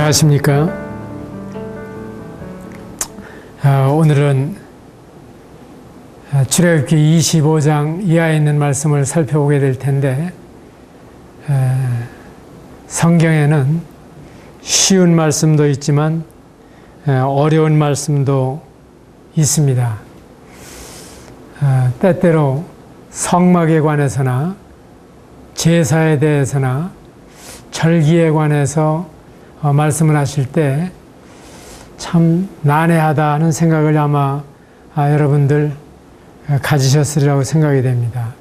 안녕하십니까. 오늘은 출애굽기 25장 이하에 있는 말씀을 살펴보게 될 텐데, 성경에는 쉬운 말씀도 있지만 어려운 말씀도 있습니다. 때때로 성막에 관해서나 제사에 대해서나 절기에 관해서 말씀을 하실 때 참 난해하다 하는 생각을 아마 여러분들 가지셨으리라고 생각이 됩니다.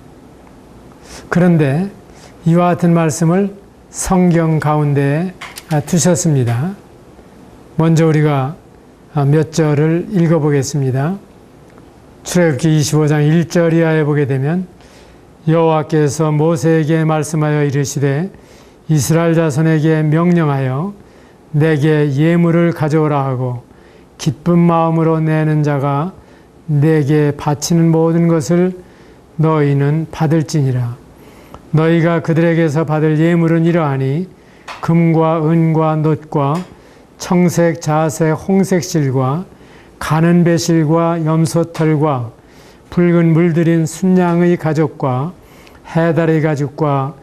그런데 이와 같은 말씀을 성경 가운데에 두셨습니다. 먼저 우리가 몇 절을 읽어보겠습니다. 출애굽기 25장 1절 이하에 보게 되면, 여호와께서 모세에게 말씀하여 이르시되 이스라엘 자손에게 명령하여 내게 예물을 가져오라 하고 기쁜 마음으로 내는 자가 내게 바치는 모든 것을 너희는 받을지니라. 너희가 그들에게서 받을 예물은 이러하니 금과 은과 놋과 청색, 자색, 홍색 실과 가는 배실과 염소털과 붉은 물들인 순양의 가죽과 해달의 가죽과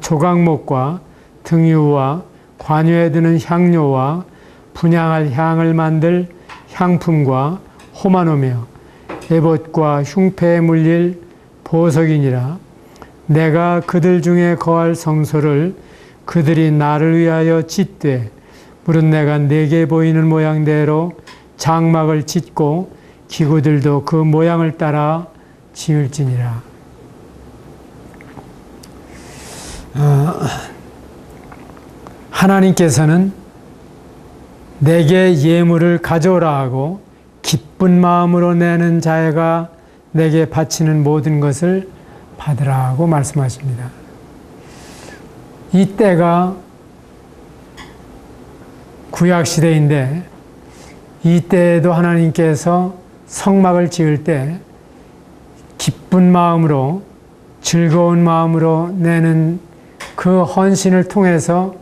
조각목과 등유와 관유에 드는 향료와 분향할 향을 만들 향품과 호마노며 에봇과 흉패에 물릴 보석이니라. 내가 그들 중에 거할 성소를 그들이 나를 위하여 짓되 물은 내가 내게 보이는 모양대로 장막을 짓고 기구들도 그 모양을 따라 지을지니라. 하나님께서는 내게 예물을 가져오라 하고 기쁜 마음으로 내는 자가 내게 바치는 모든 것을 받으라고 말씀하십니다. 이 때가 구약시대인데, 이 때에도 하나님께서 성막을 지을 때 기쁜 마음으로, 즐거운 마음으로 내는 그 헌신을 통해서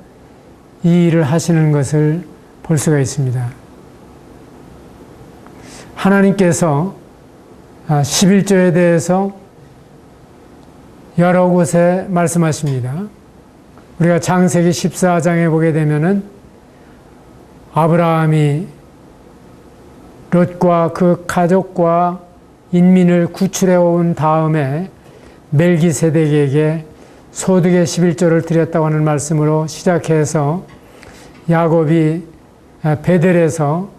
이 일을 하시는 것을 볼 수가 있습니다. 하나님께서 11조에 대해서 여러 곳에 말씀하십니다. 우리가 창세기 14장에 보게 되면은 아브라함이 롯과 그 가족과 인민을 구출해 온 다음에 멜기세덱에게 소득의 11조를 드렸다고 하는 말씀으로 시작해서 야곱이 베델에서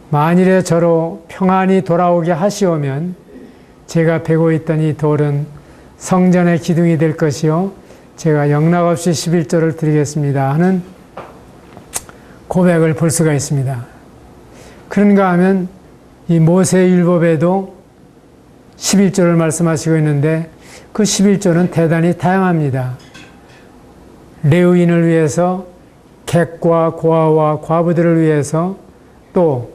만일에 저로 평안히 돌아오게 하시오면 제가 베고 있던 이 돌은 성전의 기둥이 될 것이요 제가 영락없이 11조를 드리겠습니다 하는 고백을 볼 수가 있습니다. 그런가 하면 이 모세율법에도 11조를 말씀하시고 있는데, 그 11조는 대단히 다양합니다. 레위인을 위해서, 객과 고아와 과부들을 위해서, 또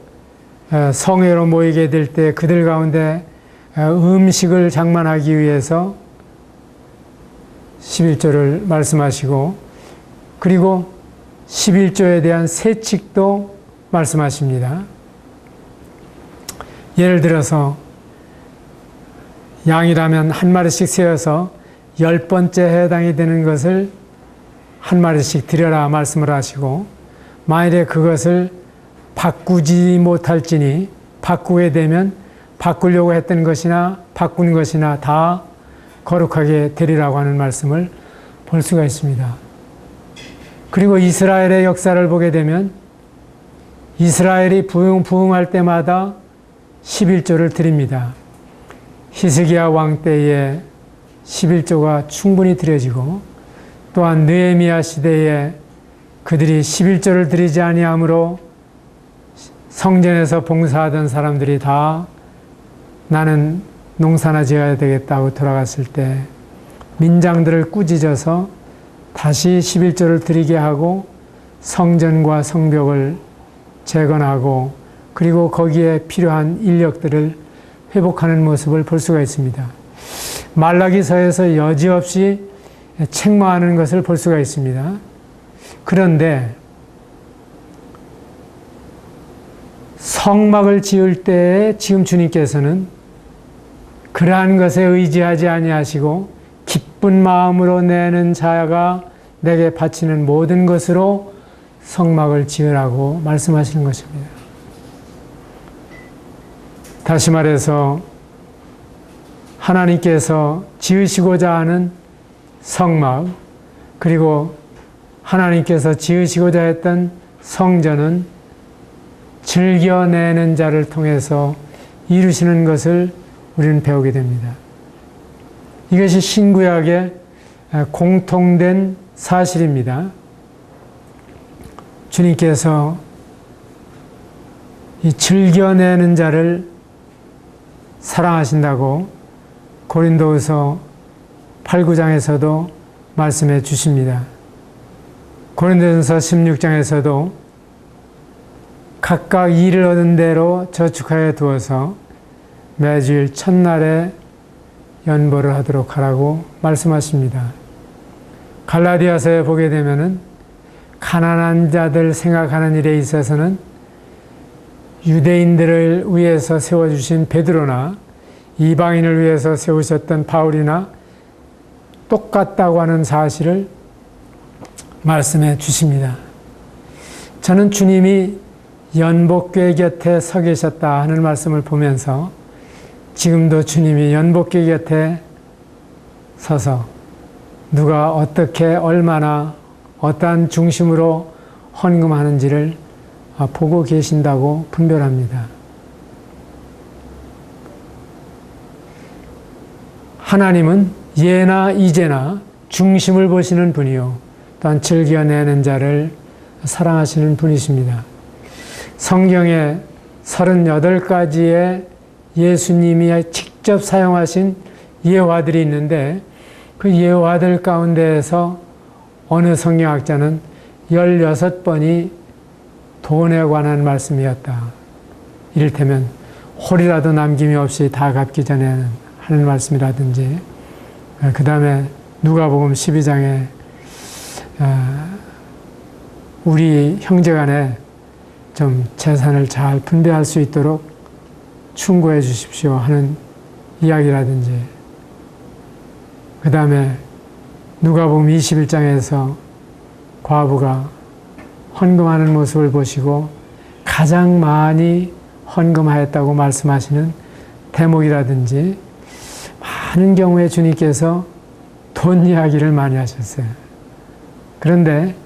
성회로 모이게 될 때 그들 가운데 음식을 장만하기 위해서 11조를 말씀하시고, 그리고 11조에 대한 세칙도 말씀하십니다. 예를 들어서 양이라면 한 마리씩 세어서 10번째 해당이 되는 것을 한 마리씩 드려라 말씀을 하시고, 만일에 그것을 바꾸지 못할지니 바꾸게 되면 바꾸려고 했던 것이나 바꾼 것이나 다 거룩하게 되리라고 하는 말씀을 볼 수가 있습니다. 그리고 이스라엘의 역사를 보게 되면 이스라엘이 부흥할 때마다 11조를 드립니다. 히스기야 왕 때에 11조가 충분히 드려지고, 또한 느헤미야 시대에 그들이 11조를 드리지 아니하므로 성전에서 봉사하던 사람들이 다 나는 농사나 지어야 되겠다고 돌아갔을 때 민장들을 꾸짖어서 다시 11조를 드리게 하고 성전과 성벽을 재건하고, 그리고 거기에 필요한 인력들을 회복하는 모습을 볼 수가 있습니다. 말라기서에서 여지없이 책망하는 것을 볼 수가 있습니다. 그런데 성막을 지을 때 지금 주님께서는 그러한 것에 의지하지 아니하시고 기쁜 마음으로 내는 자가 내게 바치는 모든 것으로 성막을 지으라고 말씀하시는 것입니다. 다시 말해서 하나님께서 지으시고자 하는 성막, 그리고 하나님께서 지으시고자 했던 성전은 즐겨내는 자를 통해서 이루시는 것을 우리는 배우게 됩니다. 이것이 신구약의 공통된 사실입니다. 주님께서 이 즐겨내는 자를 사랑하신다고 고린도후서 8, 9장에서도 말씀해 주십니다. 고린도전서 16장에서도 각각 일을 얻은 대로 저축하여 두어서 매주일 첫날에 연보를 하도록 하라고 말씀하십니다. 갈라디아서에 보게 되면은 가난한 자들 생각하는 일에 있어서는 유대인들을 위해서 세워주신 베드로나 이방인을 위해서 세우셨던 바울이나 똑같다고 하는 사실을 말씀해 주십니다. 저는 주님이 연복궤 곁에 서 계셨다 하는 말씀을 보면서 지금도 주님이 연복궤 곁에 서서 누가 어떻게 얼마나 어떠한 중심으로 헌금하는지를 보고 계신다고 분별합니다. 하나님은 예나 이제나 중심을 보시는 분이요 또한 즐겨내는 자를 사랑하시는 분이십니다. 성경에 38가지의 예수님이 직접 사용하신 예화들이 있는데 그 예화들 가운데에서 어느 성경학자는 16번이 돈에 관한 말씀이었다. 이를테면 홀이라도 남김이 없이 다 갚기 전에 하는 말씀이라든지, 그 다음에 누가복음 12장에 우리 형제간에 좀 재산을 잘 분배할 수 있도록 충고해 주십시오 하는 이야기라든지, 그 다음에 누가복음 21장에서 과부가 헌금하는 모습을 보시고 가장 많이 헌금하였다고 말씀하시는 대목이라든지, 많은 경우에 주님께서 돈 이야기를 많이 하셨어요. 그런데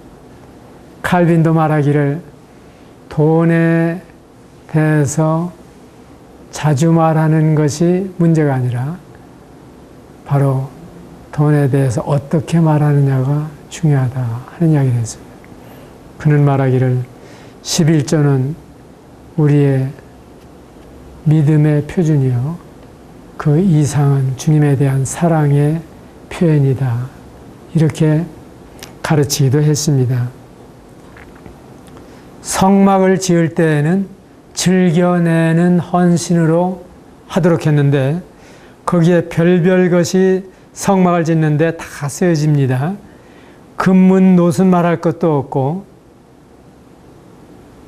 칼빈도 말하기를 돈에 대해서 자주 말하는 것이 문제가 아니라 바로 돈에 대해서 어떻게 말하느냐가 중요하다 하는 이야기를 했습니다. 그는 말하기를 11조는 우리의 믿음의 표준이요 그 이상은 주님에 대한 사랑의 표현이다 이렇게 가르치기도 했습니다. 성막을 지을 때에는 즐겨내는 헌신으로 하도록 했는데 거기에 별별 것이 성막을 짓는데 다 쓰여집니다. 금문 노순 말할 것도 없고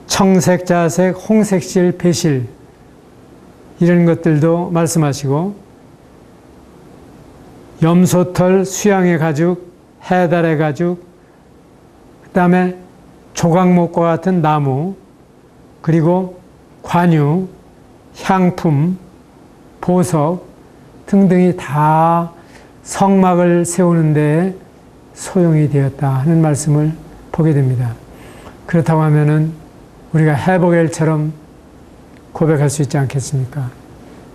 청색, 자색, 홍색실, 배실 이런 것들도 말씀하시고 염소털, 수양의 가죽, 해달의 가죽, 그 다음에 조각목과 같은 나무, 그리고 관유, 향품, 보석 등등이 다 성막을 세우는 데 소용이 되었다 하는 말씀을 보게 됩니다. 그렇다고 하면은 우리가 헤브겔처럼 고백할 수 있지 않겠습니까?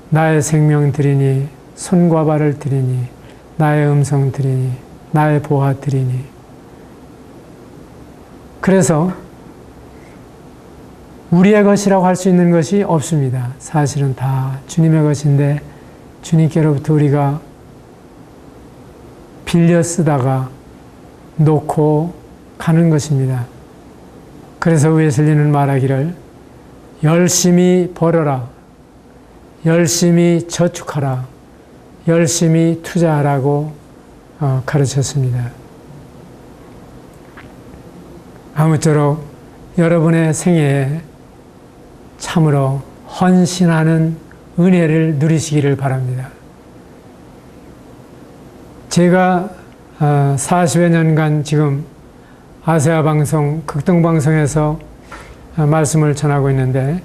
나의 생명 드리니, 손과 발을 드리니, 나의 음성 드리니, 나의 보화 드리니. 그래서 우리의 것이라고 할 수 있는 것이 없습니다. 사실은 다 주님의 것인데 주님께로부터 우리가 빌려 쓰다가 놓고 가는 것입니다. 그래서 웨슬리는 말하기를 열심히 벌어라, 열심히 저축하라, 열심히 투자하라고 가르쳤습니다. 아무쪼록 여러분의 생애에 참으로 헌신하는 은혜를 누리시기를 바랍니다. 제가 40여 년간 지금 아세아 방송, 극동방송에서 말씀을 전하고 있는데,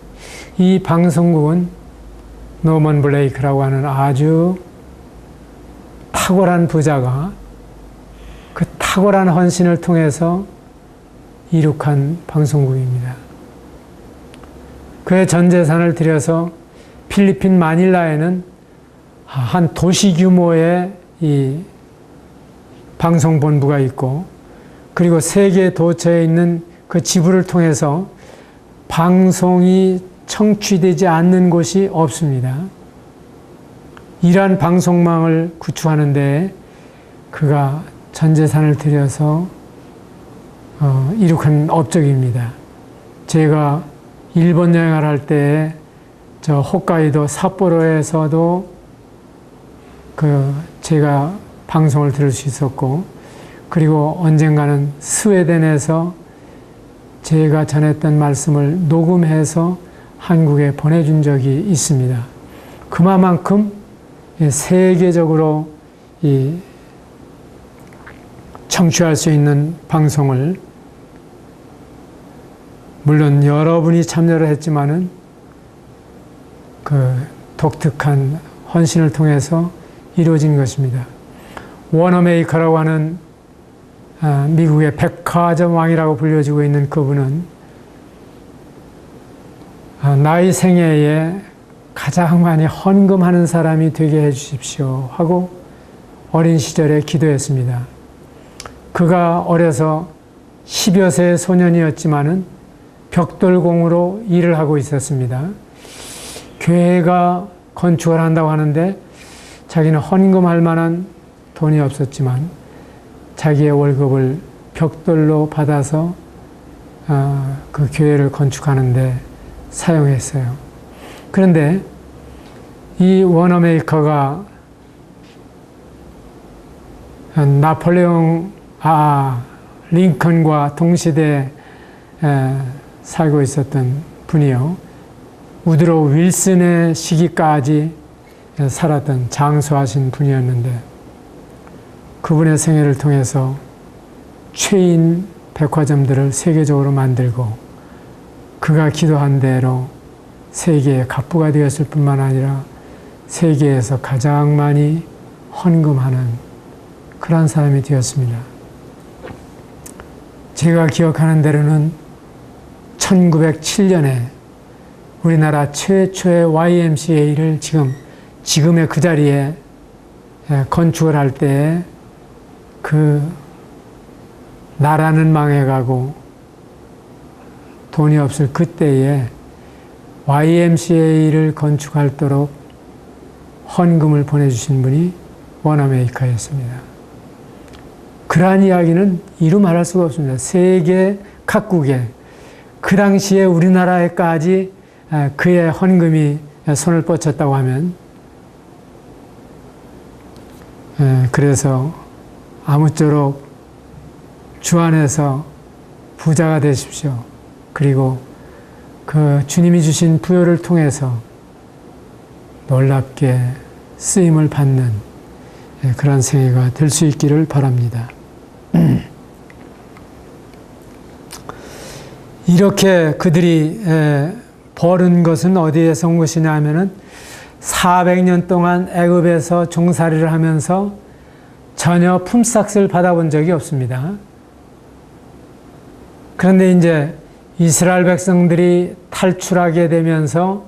이 방송국은 노먼 블레이크라고 하는 아주 탁월한 부자가 그 탁월한 헌신을 통해서 이룩한 방송국입니다. 그의 전 재산을 들여서 필리핀 마닐라에는 한 도시 규모의 이 방송본부가 있고, 그리고 세계 도처에 있는 그 지부를 통해서 방송이 청취되지 않는 곳이 없습니다. 이러한 방송망을 구축하는 데 그가 전 재산을 들여서 이룩한 업적입니다. 제가 일본 여행을 할 때 저 홋카이도 삿포로에서도 제가 방송을 들을 수 있었고, 그리고 언젠가는 스웨덴에서 제가 전했던 말씀을 녹음해서 한국에 보내준 적이 있습니다. 그만큼 세계적으로 청취할 수 있는 방송을, 물론 여러분이 참여를 했지만은 그 독특한 헌신을 통해서 이루어진 것입니다. 워너메이커라고 하는 미국의 백화점 왕이라고 불려지고 있는 그분은 나의 생애에 가장 많이 헌금하는 사람이 되게 해주십시오 하고 어린 시절에 기도했습니다. 그가 어려서 10여 세의 소년이었지만은 벽돌공으로 일을 하고 있었습니다. 교회가 건축을 한다고 하는데 자기는 헌금할 만한 돈이 없었지만 자기의 월급을 벽돌로 받아서 그 교회를 건축하는데 사용했어요. 그런데 이 워너메이커가 나폴레옹 링컨과 동시대에 살고 있었던 분이요. 우드로 윌슨의 시기까지 살았던 장수하신 분이었는데, 그분의 생애를 통해서 최인 백화점들을 세계적으로 만들고 그가 기도한 대로 세계의 갑부가 되었을 뿐만 아니라 세계에서 가장 많이 헌금하는 그런 사람이 되었습니다. 제가 기억하는 대로는 1907년에 우리나라 최초의 YMCA를 지금의 그 자리에 건축을 할 때 그 나라는 망해가고 돈이 없을 그때에 YMCA를 건축할도록 헌금을 보내주신 분이 워너메이커였습니다. 그러한 이야기는 이루 말할 수가 없습니다. 세계 각국에 그 당시에 우리나라에까지 그의 헌금이 손을 뻗쳤다고 하면, 그래서 아무쪼록 주 안에서 부자가 되십시오. 그리고 그 주님이 주신 부요를 통해서 놀랍게 쓰임을 받는 그런 생애가 될 수 있기를 바랍니다. 이렇게 그들이 벌은 것은 어디에서 온 것이냐 하면은 400년 동안 애굽에서 종살이를 하면서 전혀 품삯을 받아본 적이 없습니다. 그런데 이제 이스라엘 백성들이 탈출하게 되면서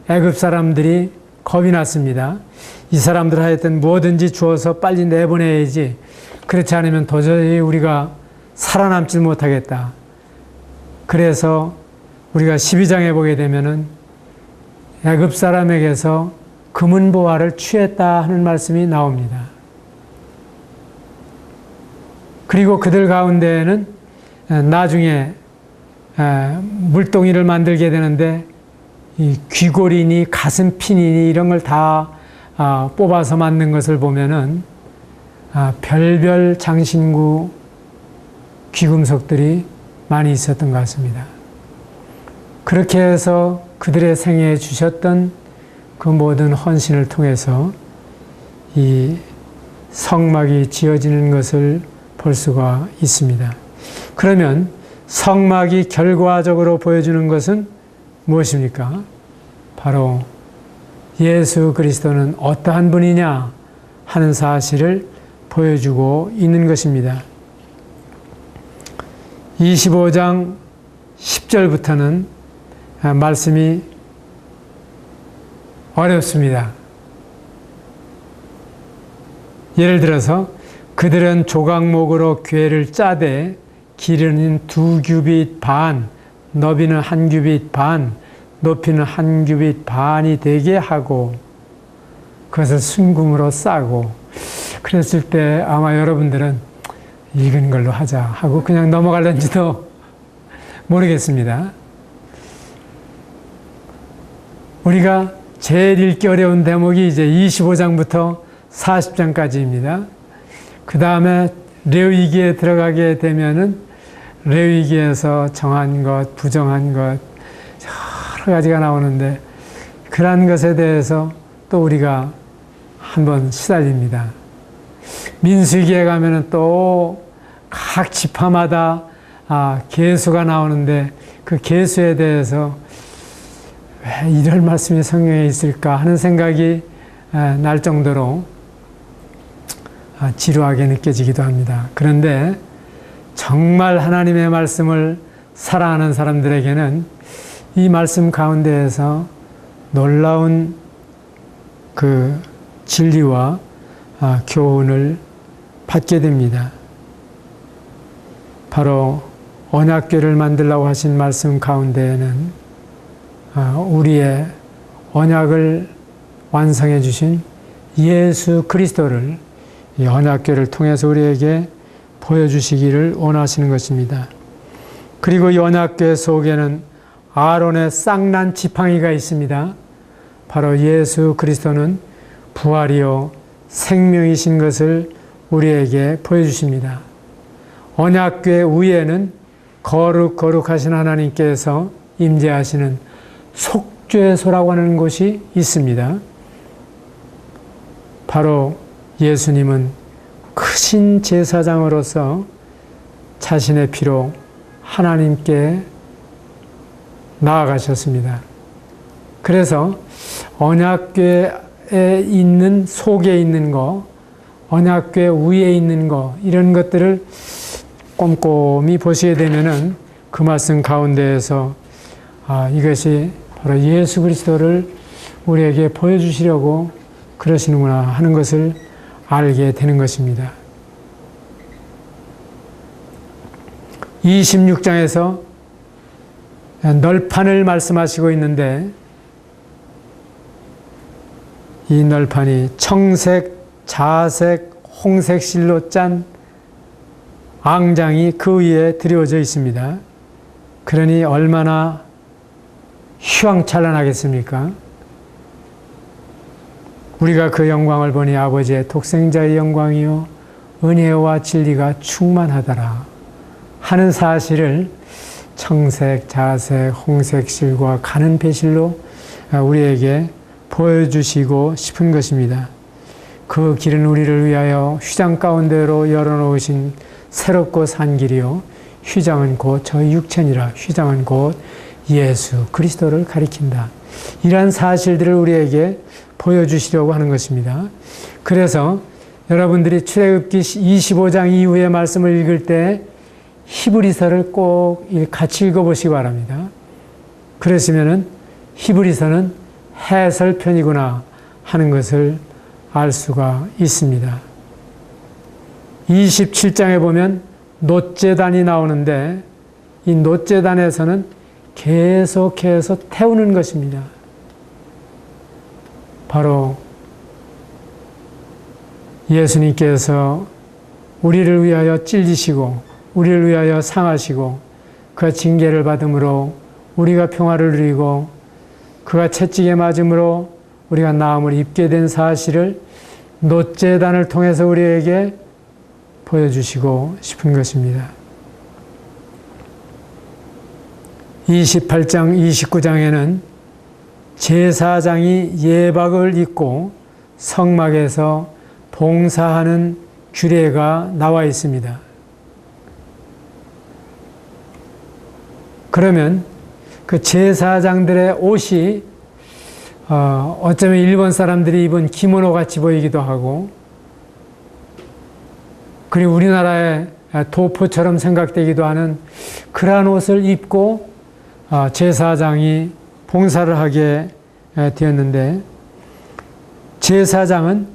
애굽 사람들이 겁이 났습니다. 이 사람들 하여튼 뭐든지 주어서 빨리 내보내야지. 그렇지 않으면 도저히 우리가 살아남지 못하겠다. 그래서 우리가 12장에 보게 되면은 애굽 사람에게서 금은보화를 취했다 하는 말씀이 나옵니다. 그리고 그들 가운데에는 나중에 물동이를 만들게 되는데 이 귀골이니 가슴핀이니 이런 걸 다 뽑아서 만든 것을 보면은 별별 장신구 귀금속들이 많이 있었던 것 같습니다. 그렇게 해서 그들의 생애에 주셨던 그 모든 헌신을 통해서 이 성막이 지어지는 것을 볼 수가 있습니다. 그러면 성막이 결과적으로 보여주는 것은 무엇입니까? 바로 예수 그리스도는 어떠한 분이냐 하는 사실을 보여주고 있는 것입니다. 25장 10절부터는 말씀이 어렵습니다. 예를 들어서 그들은 조각목으로 궤를 짜되 길이는 2규빗 반, 너비는 1규빗 반, 높이는 1규빗 반이 되게 하고 그것을 순금으로 싸고 그랬을 때 아마 여러분들은 읽은 걸로 하자 하고 그냥 넘어갈는지도 모르겠습니다. 우리가 제일 읽기 어려운 대목이 이제 25장부터 40장까지입니다. 그 다음에 레위기에 들어가게 되면은 레위기에서 정한 것, 부정한 것 여러 가지가 나오는데 그러한 것에 대해서 또 우리가 한번 시달립니다. 민수기에 가면은 또 각 지파마다 계수가 나오는데 그 계수에 대해서 왜 이럴 말씀이 성경에 있을까 하는 생각이 날 정도로 지루하게 느껴지기도 합니다. 그런데 정말 하나님의 말씀을 사랑하는 사람들에게는 이 말씀 가운데에서 놀라운 그 진리와 교훈을 받게 됩니다. 바로 언약궤를 만들라고 하신 말씀 가운데에는 우리의 언약을 완성해 주신 예수 그리스도를 이 언약궤를 통해서 우리에게 보여주시기를 원하시는 것입니다. 그리고 이 언약궤 속에는 아론의 쌍난 지팡이가 있습니다. 바로 예수 그리스도는 부활이요 생명이신 것을 우리에게 보여주십니다. 언약궤 위에는 거룩하신 하나님께서 임재하시는 속죄소라고 하는 곳이 있습니다. 바로 예수님은 크신 제사장으로서 자신의 피로 하나님께 나아가셨습니다. 그래서 언약궤에 있는 속에 있는 거, 언약궤 위에 있는 거 이런 것들을 꼼꼼히 보시게 되면은 그 말씀 가운데에서 이것이 바로 예수 그리스도를 우리에게 보여주시려고 그러시는구나 하는 것을 알게 되는 것입니다. 26장에서 널판을 말씀하시고 있는데 이 널판이 청색, 자색, 홍색 실로 짠 앙장이 그 위에 드리워져 있습니다. 그러니 얼마나 휘황찬란하겠습니까? 우리가 그 영광을 보니 아버지의 독생자의 영광이요 은혜와 진리가 충만하더라 하는 사실을 청색, 자색, 홍색 실과 가는 배실로 우리에게 보여주시고 싶은 것입니다. 그 길은 우리를 위하여 휘장 가운데로 열어놓으신 새롭고 산 길이요 휘장은 곧 저희 육체니라. 휘장은 곧 예수 그리스도를 가리킨다. 이러한 사실들을 우리에게 보여주시려고 하는 것입니다. 그래서 여러분들이 출애굽기 25장 이후의 말씀을 읽을 때 히브리서를 꼭 같이 읽어보시기 바랍니다. 그러시면은 히브리서는 해설편이구나 하는 것을 알 수가 있습니다. 27장에 보면 놋제단이 나오는데 이 놋제단에서는 계속해서 태우는 것입니다. 바로 예수님께서 우리를 위하여 찔리시고 우리를 위하여 상하시고 그가 징계를 받음으로 우리가 평화를 누리고 그가 채찍에 맞음으로 우리가 나음을 입게 된 사실을 놋제단을 통해서 우리에게 보여주시고 싶은 것입니다. 28장, 29장에는 제사장이 예박을 입고 성막에서 봉사하는 규례가 나와 있습니다. 그러면 그 제사장들의 옷이 어쩌면 일본 사람들이 입은 기모노 같이 보이기도 하고, 그리고 우리나라의 도포처럼 생각되기도 하는 그러한 옷을 입고 제사장이 봉사를 하게 되었는데, 제사장은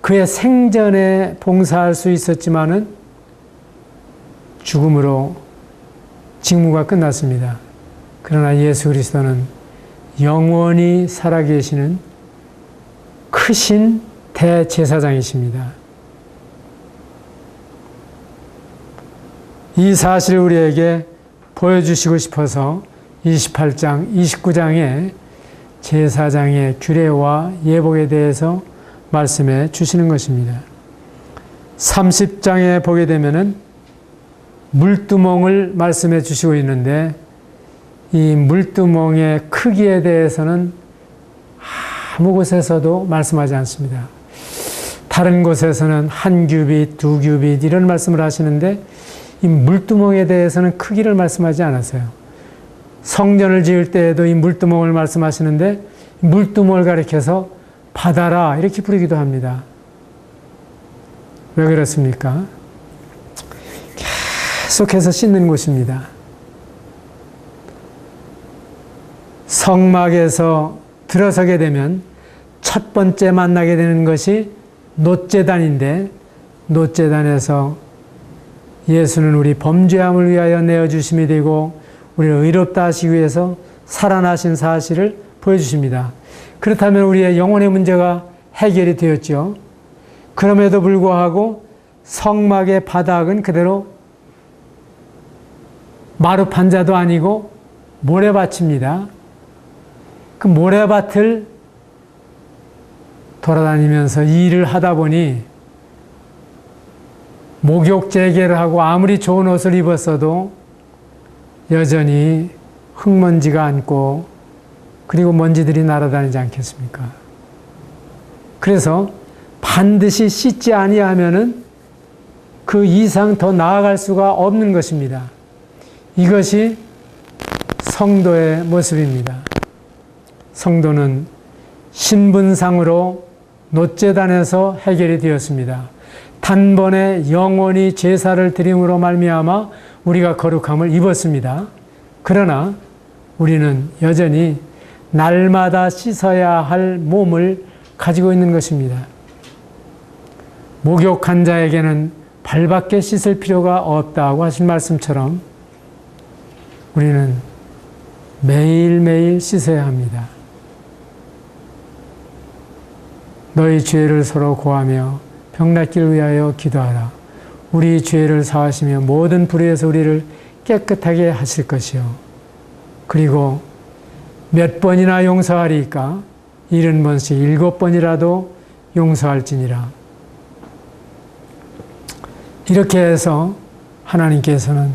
그의 생전에 봉사할 수 있었지만은 죽음으로 직무가 끝났습니다. 그러나 예수 그리스도는 영원히 살아계시는 크신 대제사장이십니다. 이 사실을 우리에게 보여주시고 싶어서 28장, 29장에 제사장의 규례와 예복에 대해서 말씀해 주시는 것입니다. 30장에 보게 되면은 물두멍을 말씀해 주시고 있는데, 이 물두멍의 크기에 대해서는 아무 곳에서도 말씀하지 않습니다. 다른 곳에서는 한 규빗, 두 규빗 이런 말씀을 하시는데, 이 물두멍에 대해서는 크기를 말씀하지 않았어요. 성전을 지을 때에도 이 물두멍을 말씀하시는데, 물두멍을 가리켜서 바다라 이렇게 부르기도 합니다. 왜 그렇습니까? 계속해서 씻는 곳입니다. 성막에서 들어서게 되면 첫 번째 만나게 되는 것이 놋제단인데, 놋제단에서 예수는 우리 범죄함을 위하여 내어주심이 되고 우리를 의롭다 하시기 위해서 살아나신 사실을 보여주십니다. 그렇다면 우리의 영혼의 문제가 해결이 되었죠. 그럼에도 불구하고 성막의 바닥은 그대로 마루판자도 아니고 모래밭입니다. 그 모래밭을 돌아다니면서 일을 하다 보니 목욕 재개를 하고 아무리 좋은 옷을 입었어도 여전히 흙먼지가 앉고, 그리고 먼지들이 날아다니지 않겠습니까? 그래서 반드시 씻지 아니하면은 그 이상 더 나아갈 수가 없는 것입니다. 이것이 성도의 모습입니다. 성도는 신분상으로 놋제단에서 해결이 되었습니다. 단번에 영원히 제사를 드림으로 말미암아 우리가 거룩함을 입었습니다. 그러나 우리는 여전히 날마다 씻어야 할 몸을 가지고 있는 것입니다. 목욕한 자에게는 발밖에 씻을 필요가 없다고 하신 말씀처럼 우리는 매일매일 씻어야 합니다. 너희 죄를 서로 고하며 병낫기를 위하여 기도하라. 우리 죄를 사하시며 모든 불의에서 우리를 깨끗하게 하실 것이요. 그리고 몇 번이나 용서하리까? 70번씩 7번이라도 용서할지니라. 이렇게 해서 하나님께서는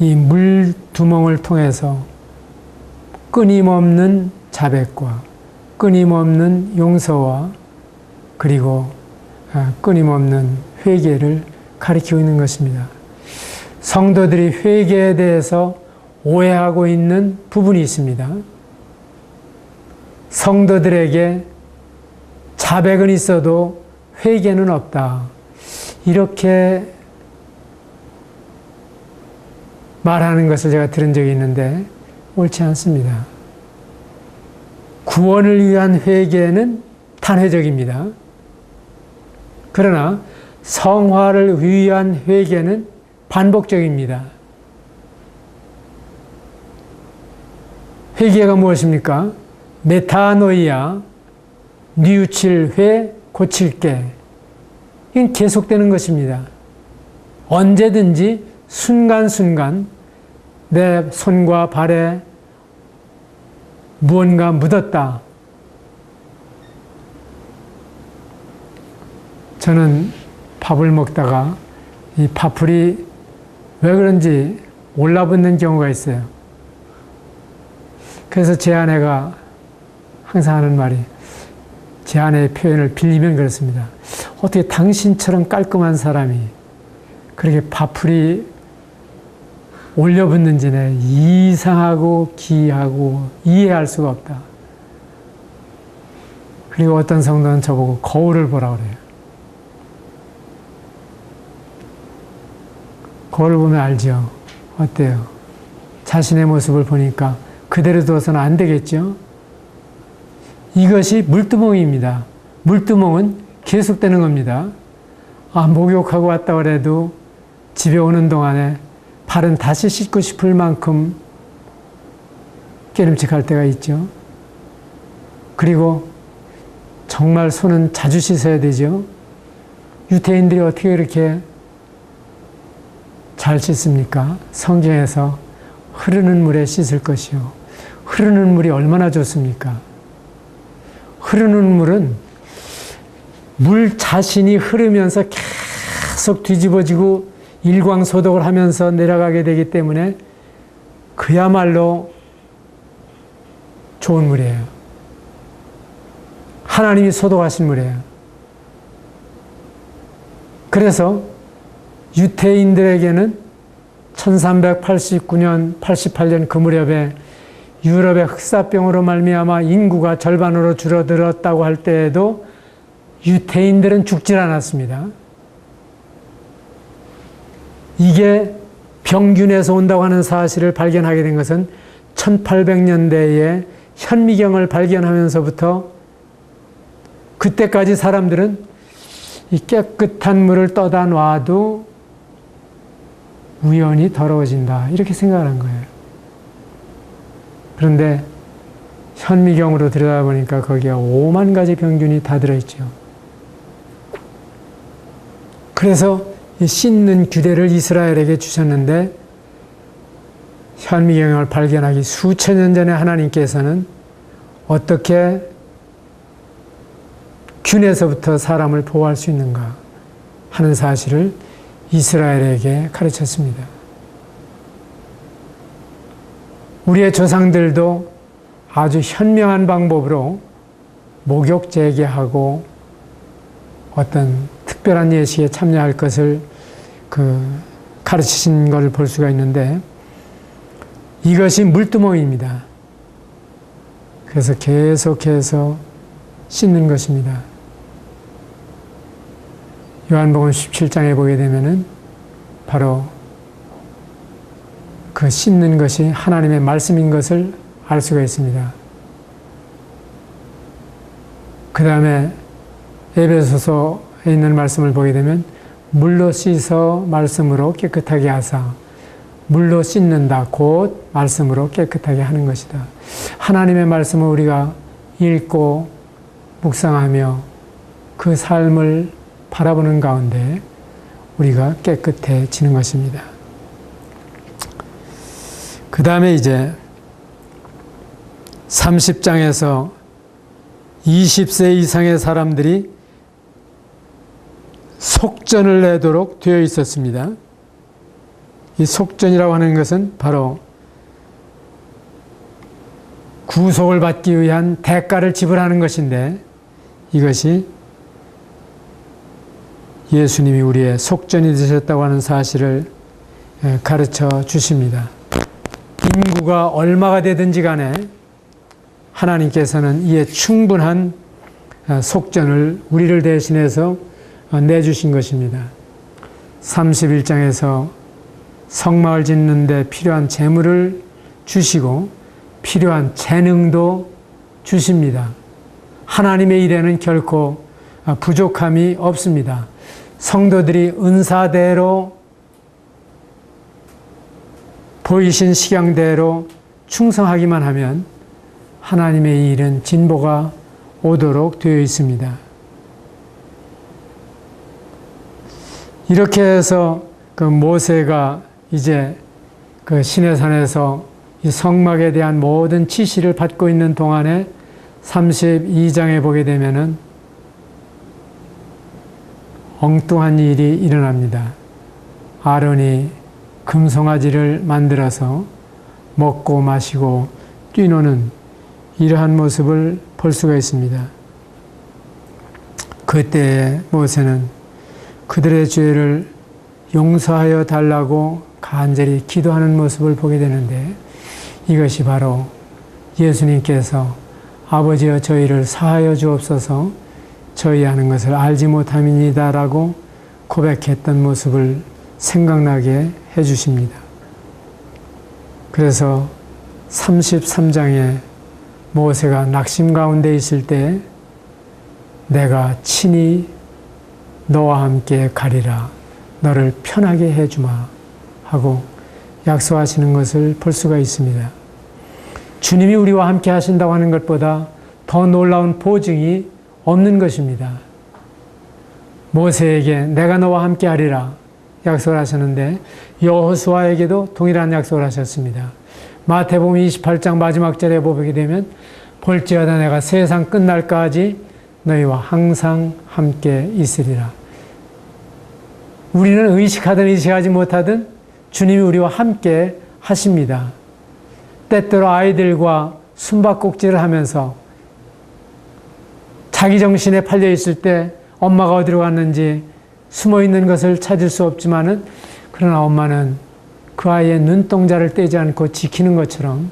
이 물두멍을 통해서 끊임없는 자백과 끊임없는 용서와 그리고 끊임없는 회개를 가리키고 있는 것입니다. 성도들이 회개에 대해서 오해하고 있는 부분이 있습니다. 성도들에게 자백은 있어도 회개는 없다. 이렇게 말하는 것을 제가 들은 적이 있는데 옳지 않습니다. 구원을 위한 회개는 단회적입니다. 그러나 성화를 위한 회개는 반복적입니다. 회개가 무엇입니까? 메타노이아, 뉘우칠 회, 고칠게. 이건 계속되는 것입니다. 언제든지 순간순간 내 손과 발에 무언가 묻었다. 저는 밥을 먹다가 이 파풀이 왜 그런지 올라붙는 경우가 있어요. 그래서 제 아내가 항상 하는 말이, 제 아내의 표현을 빌리면 그렇습니다. 어떻게 당신처럼 깔끔한 사람이 그렇게 밥풀이 올려붙는지는 이상하고 기이하고 이해할 수가 없다. 그리고 어떤 성도는 저보고 거울을 보라 그래요. 거울을 보면 알죠. 어때요? 자신의 모습을 보니까 그대로 둬서는 안 되겠죠. 이것이 물두멍입니다. 물두멍은 계속되는 겁니다. 목욕하고 왔다 그래도 집에 오는 동안에 발은 다시 씻고 싶을 만큼 깨름칙할 때가 있죠. 그리고 정말 손은 자주 씻어야 되죠. 유태인들이 어떻게 이렇게 잘 씻습니까? 성경에서 흐르는 물에 씻을 것이요. 흐르는 물이 얼마나 좋습니까? 흐르는 물은 물 자신이 흐르면서 계속 뒤집어지고 일광소독을 하면서 내려가게 되기 때문에 그야말로 좋은 물이에요. 하나님이 소독하신 물이에요. 그래서 유태인들에게는 1389년, 88년 그 무렵에 유럽의 흑사병으로 말미암아 인구가 절반으로 줄어들었다고 할 때에도 유태인들은 죽질 않았습니다. 이게 병균에서 온다고 하는 사실을 발견하게 된 것은 1800년대에 현미경을 발견하면서부터, 그때까지 사람들은 이 깨끗한 물을 떠다 놔도 우연히 더러워진다, 이렇게 생각을 한 거예요. 그런데 현미경으로 들여다보니까 거기에 5만 가지 병균이 다 들어있죠. 그래서 이 씻는 규례를 이스라엘에게 주셨는데, 현미경을 발견하기 수천 년 전에 하나님께서는 어떻게 균에서부터 사람을 보호할 수 있는가 하는 사실을 이스라엘에게 가르쳤습니다. 우리의 조상들도 아주 현명한 방법으로 목욕 재개하고 어떤 특별한 예식에 참여할 것을 가르치신 것을 볼 수가 있는데, 이것이 물두멍입니다. 그래서 계속해서 씻는 것입니다. 요한복음 17장에 보게 되면은 바로 그 씻는 것이 하나님의 말씀인 것을 알 수가 있습니다. 그 다음에 에베소서에 있는 말씀을 보게 되면 물로 씻어 말씀으로 깨끗하게 하사, 물로 씻는다, 곧 말씀으로 깨끗하게 하는 것이다. 하나님의 말씀을 우리가 읽고 묵상하며 그 삶을 바라보는 가운데 우리가 깨끗해지는 것입니다. 그 다음에 이제 30장에서 20세 이상의 사람들이 속전을 내도록 되어 있었습니다. 이 속전이라고 하는 것은 바로 구속을 받기 위한 대가를 지불하는 것인데, 이것이 예수님이 우리의 속전이 되셨다고 하는 사실을 가르쳐 주십니다. 인구가 얼마가 되든지 간에 하나님께서는 이에 충분한 속전을 우리를 대신해서 내주신 것입니다. 31장에서 성막을 짓는 데 필요한 재물을 주시고 필요한 재능도 주십니다. 하나님의 일에는 결코 부족함이 없습니다. 성도들이 은사대로 보이신 식양대로 충성하기만 하면 하나님의 일은 진보가 오도록 되어 있습니다. 이렇게 해서 그 모세가 이제 그 시내산에서 이 성막에 대한 모든 지시를 받고 있는 동안에 32장에 보게 되면은 엉뚱한 일이 일어납니다. 아론이 금송아지를 만들어서 먹고 마시고 뛰노는 이러한 모습을 볼 수가 있습니다. 그때 모세는 그들의 죄를 용서하여 달라고 간절히 기도하는 모습을 보게 되는데, 이것이 바로 예수님께서 아버지여 저희를 사하여 주옵소서 저희 하는 것을 알지 못함이니다라고 고백했던 모습을 생각나게 해주십니다. 그래서 33장에 모세가 낙심 가운데 있을 때 내가 친히 너와 함께 가리라, 너를 편하게 해주마 하고 약속하시는 것을 볼 수가 있습니다. 주님이 우리와 함께 하신다고 하는 것보다 더 놀라운 보증이 없는 것입니다. 모세에게 내가 너와 함께 하리라 약속을 하셨는데 여호수아에게도 동일한 약속을 하셨습니다. 마태복음 28장 마지막 절에 보게 되면 볼지어다 내가 세상 끝날까지 너희와 항상 함께 있으리라. 우리는 의식하든 의식하지 못하든 주님이 우리와 함께 하십니다. 때때로 아이들과 숨바꼭질을 하면서 자기 정신에 팔려 있을 때 엄마가 어디로 갔는지 숨어 있는 것을 찾을 수 없지만은, 그러나 엄마는 그 아이의 눈동자를 떼지 않고 지키는 것처럼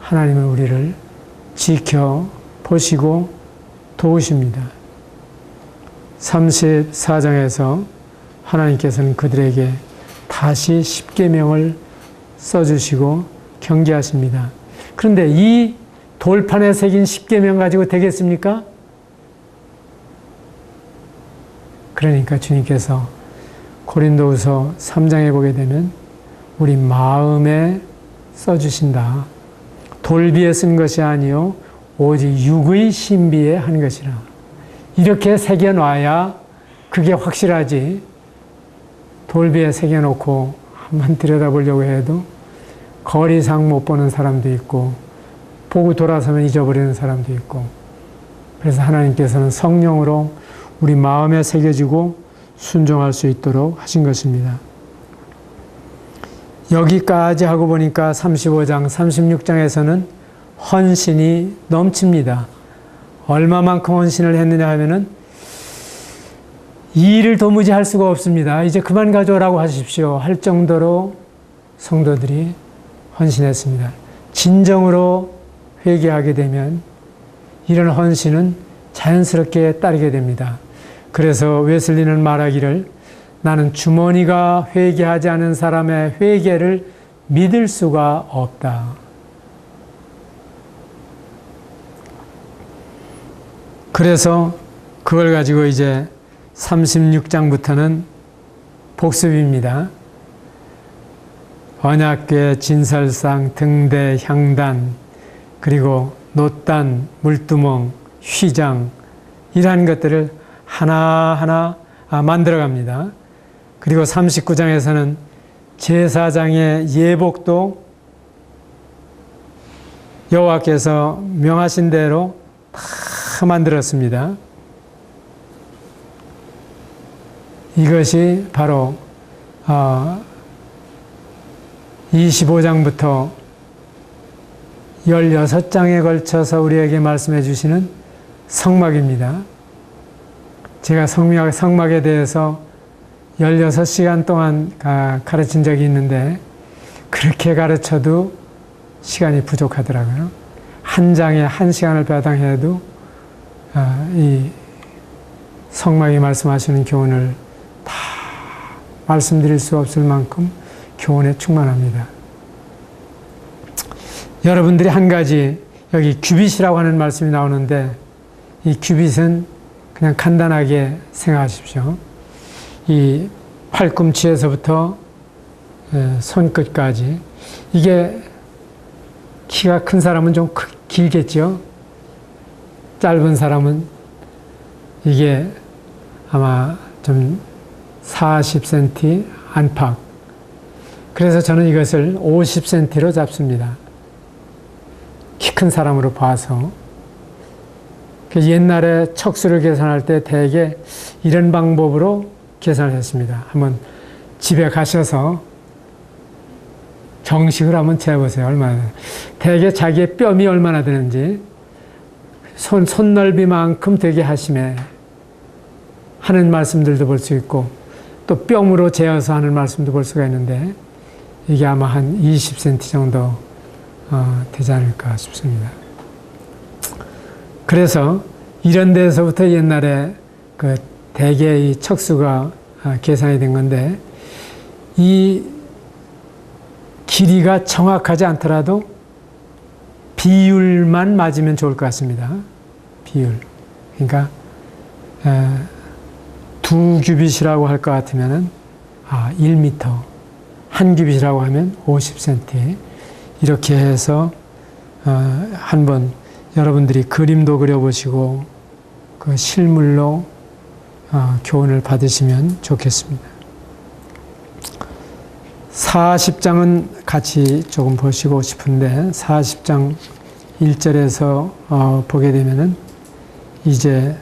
하나님은 우리를 지켜보시고 도우십니다. 34장에서 하나님께서는 그들에게 다시 십계명을 써주시고 경계하십니다. 그런데 이 돌판에 새긴 십계명 가지고 되겠습니까? 그러니까 주님께서 고린도후서 3장에 보게 되면 우리 마음에 써주신다. 돌비에 쓴 것이 아니요 오직 육의 신비에 한 것이라. 이렇게 새겨놔야 그게 확실하지, 돌비에 새겨놓고 한번 들여다보려고 해도 거리상 못 보는 사람도 있고 보고 돌아서면 잊어버리는 사람도 있고, 그래서 하나님께서는 성령으로 우리 마음에 새겨지고 순종할 수 있도록 하신 것입니다. 여기까지 하고 보니까 35장, 36장에서는 헌신이 넘칩니다. 얼마만큼 헌신을 했느냐 하면은 이 일을 도무지 할 수가 없습니다. 이제 그만 가져오라고 하십시오 할 정도로 성도들이 헌신했습니다. 진정으로 회개하게 되면 이런 헌신은 자연스럽게 따르게 됩니다. 그래서 웨슬리는 말하기를 나는 주머니가 회개하지 않은 사람의 회개를 믿을 수가 없다. 그래서 그걸 가지고 이제 36장부터는 복습입니다. 언약궤, 진설상, 등대, 향단, 그리고 놋단, 물두멍, 휘장, 이러한 것들을 하나하나 만들어갑니다. 그리고 39장에서는 제사장의 예복도 여호와께서 명하신 대로 다 만들었습니다. 이것이 바로 25장부터 16장에 걸쳐서 우리에게 말씀해 주시는 성막입니다. 제가 성막에 대해서 16시간 동안 가르친 적이 있는데 그렇게 가르쳐도 시간이 부족하더라고요. 한 장에 1시간을 배당해도 이 성막이 말씀하시는 교훈을 다 말씀드릴 수 없을 만큼 교훈에 충만합니다. 여러분들이 한 가지, 여기 규빗이라고 하는 말씀이 나오는데 이 규빗은 그냥 간단하게 생각하십시오. 이 팔꿈치에서부터 손끝까지, 이게 키가 큰 사람은 좀 길겠죠. 짧은 사람은 이게 아마 좀 40cm 안팎. 그래서 저는 이것을 50cm로 잡습니다. 키 큰 사람으로 봐서. 옛날에 척수를 계산할 때 대개 이런 방법으로 계산을 했습니다. 한번 집에 가셔서 정식을 한번 재보세요. 얼마나. 대개 자기의 뼘이 얼마나 되는지 손넓이만큼 되게 하심에 하는 말씀들도 볼 수 있고 또 뼘으로 재어서 하는 말씀도 볼 수가 있는데 이게 아마 한 20cm 정도 되지 않을까 싶습니다. 그래서 이런 데서부터 옛날에 그 대개 이 척수가 계산이 된 건데 이 길이가 정확하지 않더라도 비율만 맞으면 좋을 것 같습니다. 비율. 그러니까 2규빗이라고 할 것 같으면은 1m, 1규빗이라고 하면 50cm 이렇게 해서 한번 여러분들이 그림도 그려보시고 그 실물로 교훈을 받으시면 좋겠습니다. 40장은 같이 조금 보시고 싶은데 40장 1절에서 보게 되면은 이제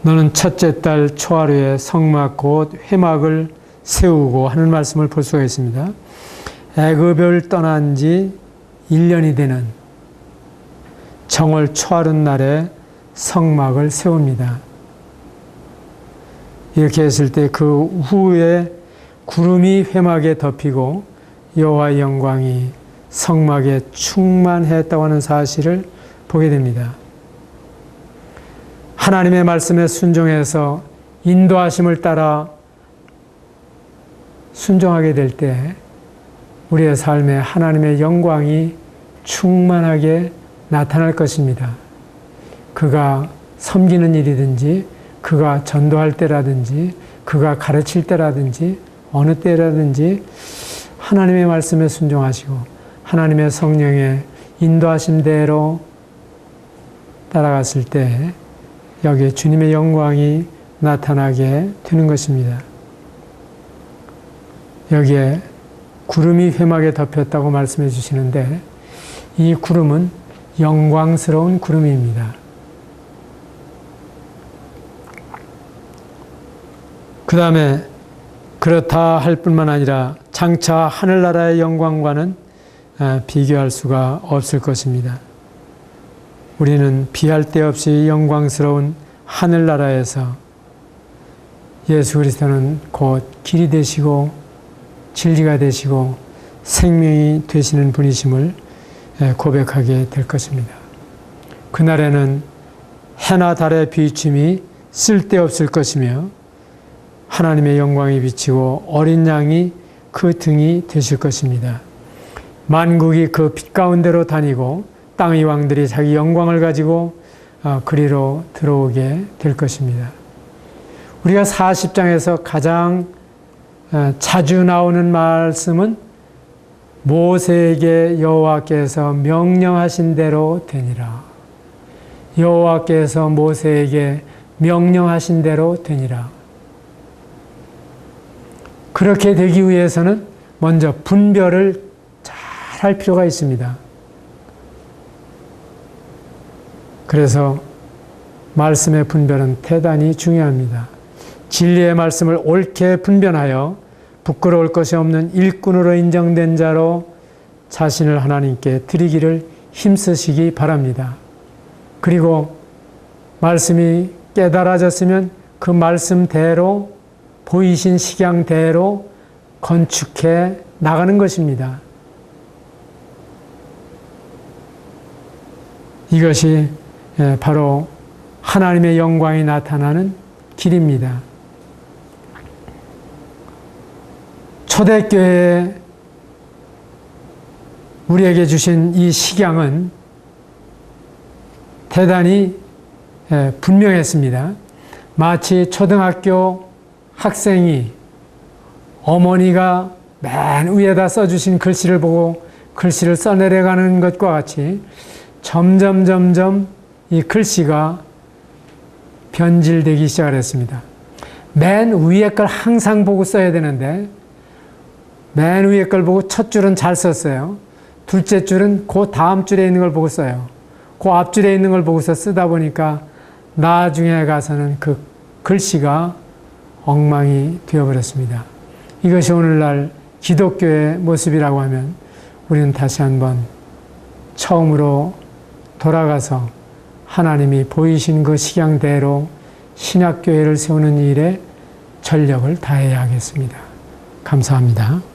너는 첫째 달 초하루에 성막 곧 회막을 세우고 하는 말씀을 볼 수가 있습니다. 애굽을 떠난 지 1년이 되는 정월 초하룻날에 성막을 세웁니다. 이렇게 했을 때 그 후에 구름이 회막에 덮이고 여호와의 영광이 성막에 충만했다고 하는 사실을 보게 됩니다. 하나님의 말씀에 순종해서 인도하심을 따라 순종하게 될 때 우리의 삶에 하나님의 영광이 충만하게 나타날 것입니다. 그가 섬기는 일이든지 그가 전도할 때라든지 그가 가르칠 때라든지 어느 때라든지 하나님의 말씀에 순종하시고 하나님의 성령의 인도하심대로 따라갔을 때 여기에 주님의 영광이 나타나게 되는 것입니다. 여기에 구름이 회막에 덮였다고 말씀해 주시는데 이 구름은 영광스러운 구름입니다. 그 다음에 그렇다 할 뿐만 아니라 장차 하늘나라의 영광과는 비교할 수가 없을 것입니다. 우리는 비할 데 없이 영광스러운 하늘나라에서 예수 그리스도는 곧 길이 되시고 진리가 되시고 생명이 되시는 분이심을 고백하게 될 것입니다. 그날에는 해나 달의 비춤이 쓸데없을 것이며 하나님의 영광이 비치고 어린 양이 그 등이 되실 것입니다. 만국이 그 빛 가운데로 다니고 땅의 왕들이 자기 영광을 가지고 그리로 들어오게 될 것입니다. 우리가 40장에서 가장 자주 나오는 말씀은 모세에게 여호와께서 명령하신 대로 되니라. 여호와께서 모세에게 명령하신 대로 되니라. 그렇게 되기 위해서는 먼저 분별을 잘 할 필요가 있습니다. 그래서 말씀의 분별은 대단히 중요합니다. 진리의 말씀을 옳게 분별하여 부끄러울 것이 없는 일꾼으로 인정된 자로 자신을 하나님께 드리기를 힘쓰시기 바랍니다. 그리고 말씀이 깨달아졌으면 그 말씀대로 보이신 식양대로 건축해 나가는 것입니다. 이것이 바로 하나님의 영광이 나타나는 길입니다. 초대교회에 우리에게 주신 이 식양은 대단히 분명했습니다. 마치 초등학교 학생이 어머니가 맨 위에다 써주신 글씨를 보고 글씨를 써내려가는 것과 같이 점점 이 글씨가 변질되기 시작을 했습니다. 맨 위에 걸 항상 보고 써야 되는데 맨 위에 걸 보고 첫 줄은 잘 썼어요. 둘째 줄은 그 다음 줄에 있는 걸 보고 써요. 그 앞줄에 있는 걸 보고서 쓰다 보니까 나중에 가서는 그 글씨가 엉망이 되어버렸습니다. 이것이 오늘날 기독교의 모습이라고 하면 우리는 다시 한번 처음으로 돌아가서 하나님이 보이신 그 식양대로 신약교회를 세우는 일에 전력을 다해야 하겠습니다. 감사합니다.